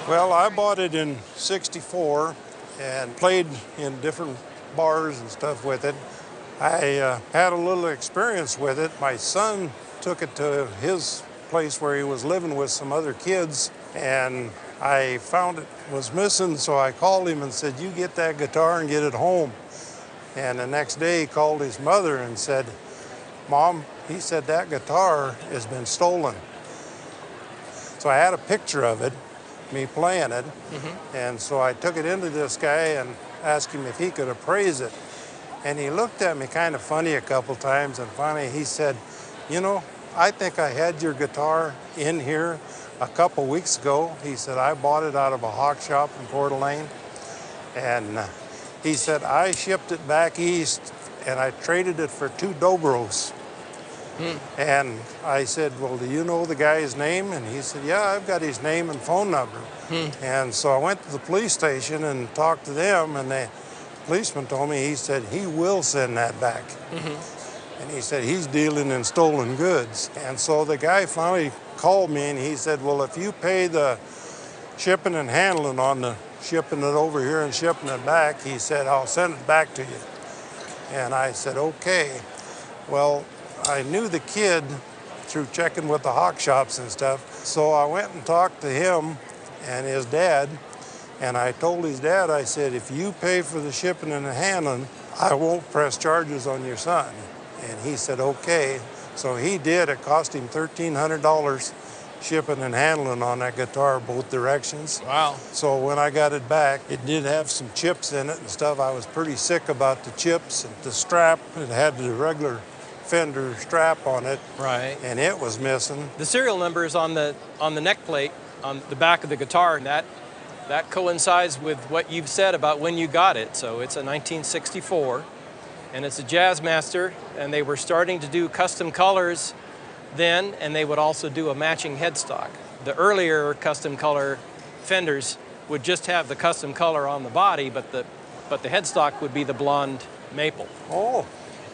Well, I bought it in '64 and played in different bars and stuff with it. I had a little experience with it. My son took it to his place where he was living with some other kids, and I found it was missing, so I called him and said, "You get that guitar and get it home." And the next day he called his mother and said, "Mom," he said, "that guitar has been stolen." So I had a picture of it, me playing it, and so I took it into this guy and asked him if he could appraise it. And he looked at me kind of funny a couple times, and finally he said, "You know, I think I had your guitar in here a couple weeks ago." He said, "I bought it out of a hawk shop in Coeur d'Alene." And he said, "I shipped it back east and I traded it for 2 Dobros." And I said, "Well, do you know the guy's name?" And he said, "Yeah, I've got his name and phone number." And so I went to the police station and talked to them, and the policeman told me, he said, he will send that back. And he said, he's dealing in stolen goods. And so the guy finally called me and he said, "Well, if you pay the shipping and handling on the shipping it over here and shipping it back," he said, "I'll send it back to you." And I said, "Okay." Well, I knew the kid through checking with the hawk shops and stuff. So I went and talked to him and his dad. And I told his dad, I said, "If you pay for the shipping and the handling, I won't press charges on your son." And he said, "Okay." So he did. It cost him $1,300 shipping and handling on that guitar both directions. Wow. So when I got it back, it did have some chips in it and stuff. I was pretty sick about the chips and the strap. It had the regular Fender strap on it. Right. And it was missing. The serial number is on the neck plate on the back of the guitar, and that coincides with what you've said about when you got it. So it's a 1964, and it's a Jazzmaster, and they were starting to do custom colors then, and they would also do a matching headstock. The earlier custom color Fenders would just have the custom color on the body, but the headstock would be the blonde maple. Oh.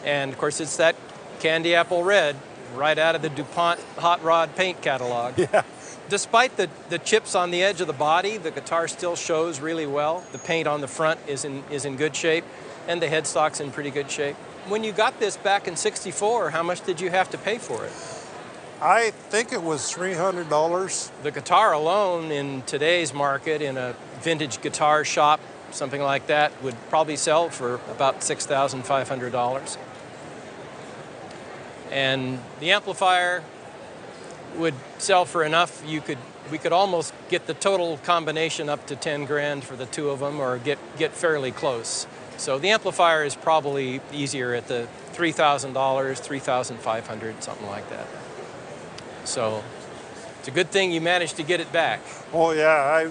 And of course it's that candy apple red right out of the DuPont hot rod paint catalog. Yeah. Despite the chips on the edge of the body, the guitar still shows really well. The paint on the front is in good shape, and the headstock's in pretty good shape. When you got this back in '64, how much did you have to pay for it? I think it was $300. The guitar alone in today's market, in a vintage guitar shop, something like that, would probably sell for about $6,500. And the amplifier would sell for enough, we could almost get the total combination up to 10 grand for the two of them, or get fairly close. So the amplifier is probably easier at the $3,000, $3,500, something like that. So it's a good thing you managed to get it back. Oh yeah,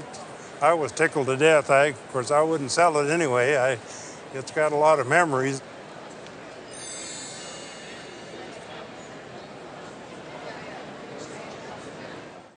I was tickled to death. Of course, I wouldn't sell it anyway. It's got a lot of memories.